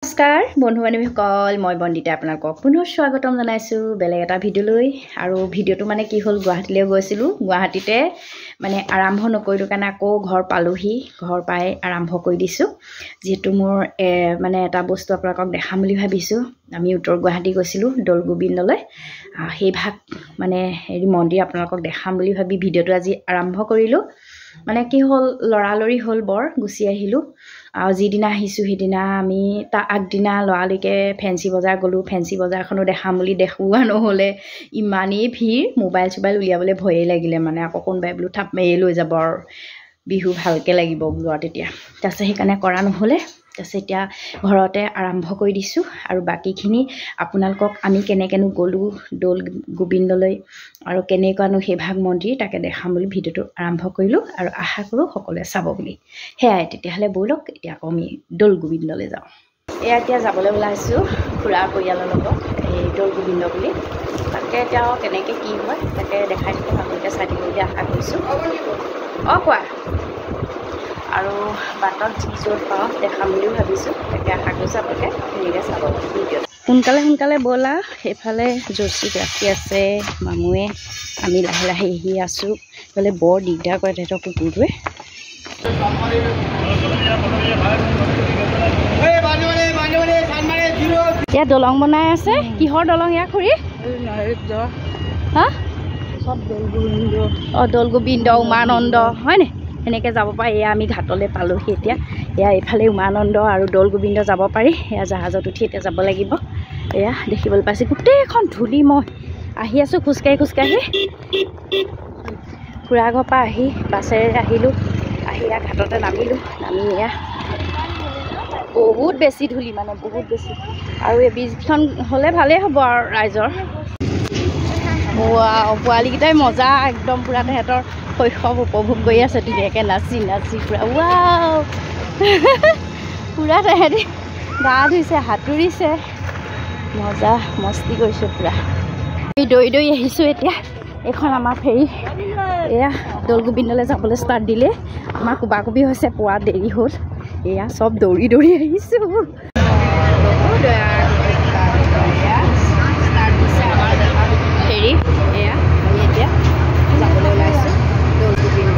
নমস্কাৰ বন্ধু বান্ধৱীসকল মই বন্দিতা আপোনালোকক পুনৰ স্বাগতম জনাইছোঁ বেলেগ এটা ভিডিঅ'লৈ আৰু ভিডিঅ'টো মানে কি হ'ল গুৱাহাটীলৈ গৈছিলোঁ গুৱাহাটীতে মানে আৰম্ভ নকৰিলোঁ কাৰণে আকৌ ঘৰ পালোহি ঘৰ পাই আৰম্ভ কৰি দিছোঁ যেহেতু মোৰ মানে এটা বস্তু আপোনালোকক দেখাম বুলি ভাবিছোঁ আমি উত্তৰ গুৱাহাটী গৈছিলোঁ দৌল গোবিন্দলৈ সেই ভাগ মানে হেৰি মন্দিৰ আপোনালোকক দেখাম বুলি ভাবি ভিডিঅ'টো আজি আৰম্ভ কৰিলোঁ মানে কি হ'ল লৰালৰি হ'ল বৰ গুচি আহিলোঁ আৰু যিদিনা আহিছোঁ সেইদিনা আমি তাৰ আগদিনা লৰালৈকে ফেঞ্চি বজাৰ গ'লোঁ ফেঞ্চি বজাৰখনো দেখাম বুলি দেখুওৱা নহ'লে ইমানেই ভিৰ মোবাইল উলিয়াবলৈ ভয়েই লাগিলে মানে আকৌ কোনোবাই বোলো থাপ মাৰি লৈ যাব আৰু বিহু ভালকৈ লাগিব বোলো আৰু তেতিয়া তাৰপিছত সেইকাৰণে কৰা নহ'লে তাৰপিছত এতিয়া ঘৰতে আৰম্ভ কৰি দিছোঁ আৰু বাকীখিনি আপোনালোকক আমি কেনেকৈনো গ'লোঁ দৌল গোবিন্দলৈ আৰু কেনেকুৱানো সেই ভাগ মন্দিৰ তাকে দেখাম বুলি ভিডিঅ'টো আৰম্ভ কৰিলোঁ আৰু আশা কৰোঁ সকলোৱে চাব বুলি সেয়াই তেতিয়াহ'লে ব'লক এতিয়া আকৌ আমি দৌল গোবিন্দলৈ যাওঁ এতিয়া যাবলৈ ওলাইছোঁ খুৰা পৰিয়ালৰ লগত এই দৌল গোবিন্দ বুলি তাকে এতিয়া কেনেকৈ কি হয় তাকে দেখাই দিবলৈ আপোনালোকে চাই দিব বুলি আশা কৰিছোঁ কোৱা আৰু বাটত যি য'ত পাওঁ দেখাম বুলিও ভাবিছোঁ তাকে আশা কৰিছোঁ আপোনালোকে ধুনীয়াকৈ চাব ভিডিঅ' সোনকালে ব'লা সেইফালে জৰ্চিক ৰাখি আছে মামুৱে আমি লাহে লাহে আহি আছোঁ বোলে বৰ দিগদাৰ কৰে তেহেঁতৰ কুকুৰটোৱে ইয়াত দলং বনাই আছে কিহৰ দলং ইয়াৰ খুৰী হা দৌল গোবিন্দ উমানন্দ হয়নে এনেকৈ যাব পাৰি এয়া আমি ঘাটলৈ পালোঁহি এতিয়া এয়া এইফালে উমানন্দ আৰু দৌল গোবিন্দ যাব পাৰি এয়া জাহাজত উঠি এতিয়া যাব লাগিব এয়া দেখিবলৈ পাইছোঁ গোটেইখন ধূলি মই আহি আছোঁ খোজকাঢ়ি খুৰা ঘৰৰ পৰা আহি বাছেৰে আহিলোঁ আহি এয়া ঘাটতে নামি এয়া বহুত বেছি ধূলি মানে বহুত বেছি আৰু এই ব্ৰিজখন হ'লে ভালেই হ'ব আৰু ৰাইজৰ পোৱালীকেইটাই মজা একদম পূৰা তেহেঁতৰ শৈশৱ উপভোগ কৰি আছে ধুনীয়াকৈ নাচি পূৰা পূৰা তেহেঁতি গা ধুইছে সাঁতুৰিছে মজা মস্তি কৰিছোঁ পূৰা আমি দৌৰি আহিছোঁ এতিয়া এইখন আমাৰ ফেৰী এয়া দৌল গোবিন্দলৈ যাবলৈ ষ্টাৰ্ট দিলে আমাৰ কোবাকুবি হৈছে পোৱা দেৰি হ'ল এয়া চব দৌৰি আহিছোঁ ফেৰী এয়া আমি এতিয়া যাবলৈ ওলাইছোঁ দৌল গোবিন্দ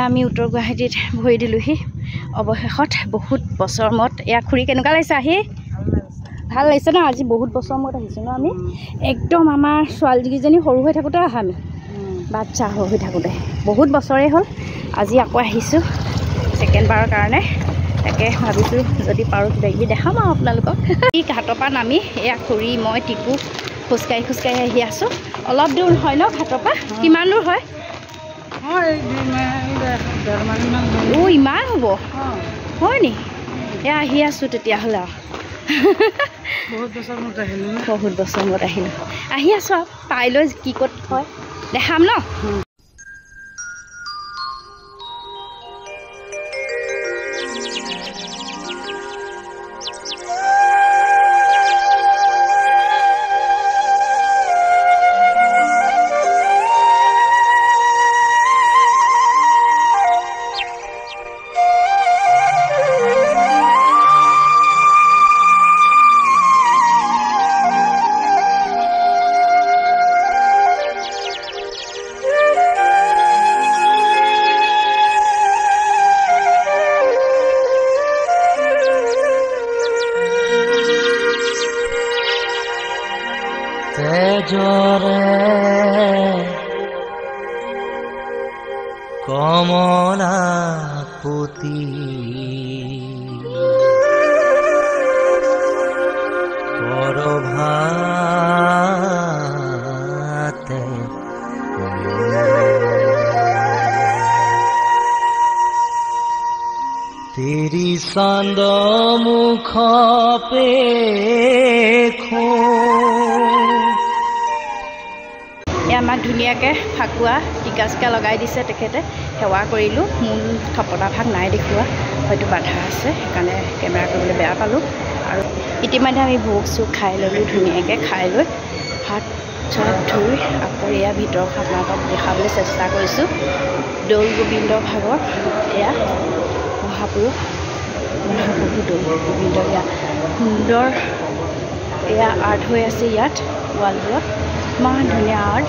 আমি উত্তৰ গুৱাহাটীত ভৰি দিলোঁহি অৱশেষত বহুত বছৰ মূৰত এয়া খুৰী কেনেকুৱা লাগিছে আহি ভাল লাগিছে ন আজি বহুত বছৰ মূৰত আহিছোঁ ন আমি একদম আমাৰ ছোৱালীকেইজনী সৰু হৈ থাকোঁতে আহা আমি বাচ্চা হৈ থাকোঁতে বহুত বছৰেই হ'ল আজি আকৌ আহিছোঁ ছেকেণ্ড বাৰৰ কাৰণে তাকে ভাবিছোঁ যদি পাৰোঁ কিবাকিবি দেখাম আৰু আপোনালোকক এই ঘাটৰ পৰা নামি এয়া খুৰী মই টিকু খোজকাঢ়ি আহি আছোঁ অলপ দূৰ হয় ন ঘাটৰ পৰা কিমান দূৰ হয় ইমান হ'ব হয় নি এয়া আহি আছোঁ তেতিয়াহ'লে আৰু বহুত বছৰ মূৰত আহিলোঁ আহি আছোঁ আৰু পাই লৈ কি ক'ত হয় দেখাম ন কমলাপতি পৰভাতে तेरी चांद मुख पे खो আমাক ধুনীয়াকৈ ফাকুৱা টিকা চিকা লগাই দিছে তেখেতে সেৱা কৰিলোঁ মূল থপনা ভাগ নাই দেখুওৱা হয়তো বাধা আছে সেইকাৰণে কেমেৰা কৰিবলৈ বেয়া পালোঁ আৰু ইতিমধ্যে আমি ভোগ চোগ খাই ল'লোঁ ধুনীয়াকৈ খাই লৈ হাত চাত ধুই আকৌ এয়া ভিতৰত আপোনালোকক দেখাবলৈ চেষ্টা কৰিছোঁ দৌল গোবিন্দ ভাগৰ এয়া মহাপুৰুষ দৌল গোবিন্দ এয়া সুন্দৰ এয়া আৰ্ট হৈ আছে ইয়াত ৱালবোৰত ইমান ধুনীয়া আৰ্ট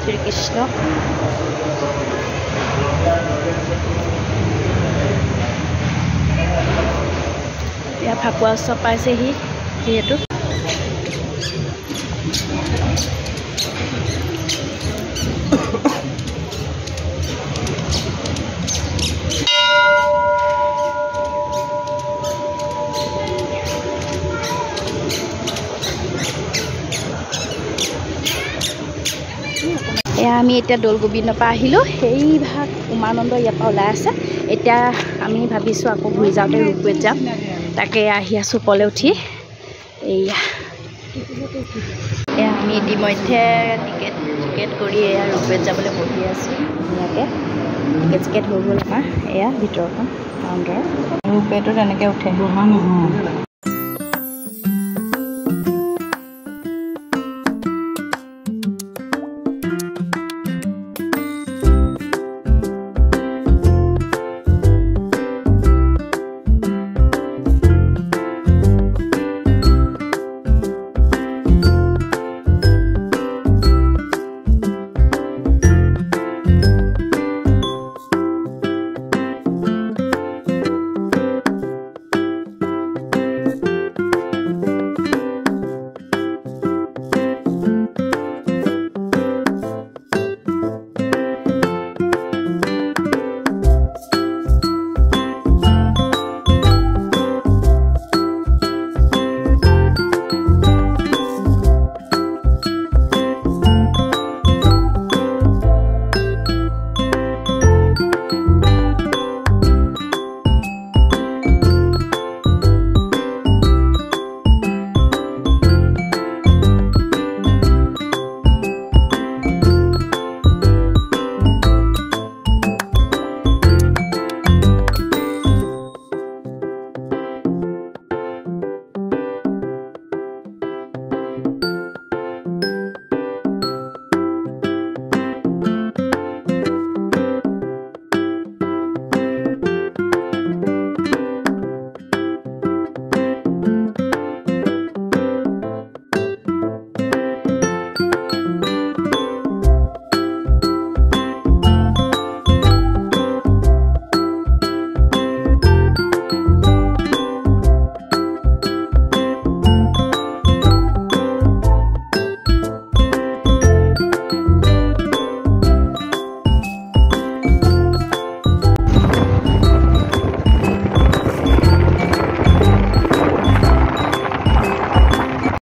শ্ৰীকৃষ্ণ এয়া ফাকুৱা উৎসৱ পাইছেহি যিহেতু এয়া আমি এতিয়া দৌল গোবিন্দৰ পৰা আহিলোঁ সেই ভাগ উমানন্দ ইয়াৰ পৰা ওলাই আছে এতিয়া আমি ভাবিছোঁ আকৌ ঘূৰি যাওঁতে ৰূপৱেত যাম তাকে আহি আছোঁ ওপৰলৈ উঠি এয়া আমি ইতিমধ্যে টিকেট কৰি এয়া ৰূপৱেত যাবলৈ বহি আছোঁ ধুনীয়াকৈ টিকেট হৈ গ'ল আমাৰ এয়া ভিতৰখন কাউণ্টাৰ ৰূপৱেতো তেনেকৈ উঠে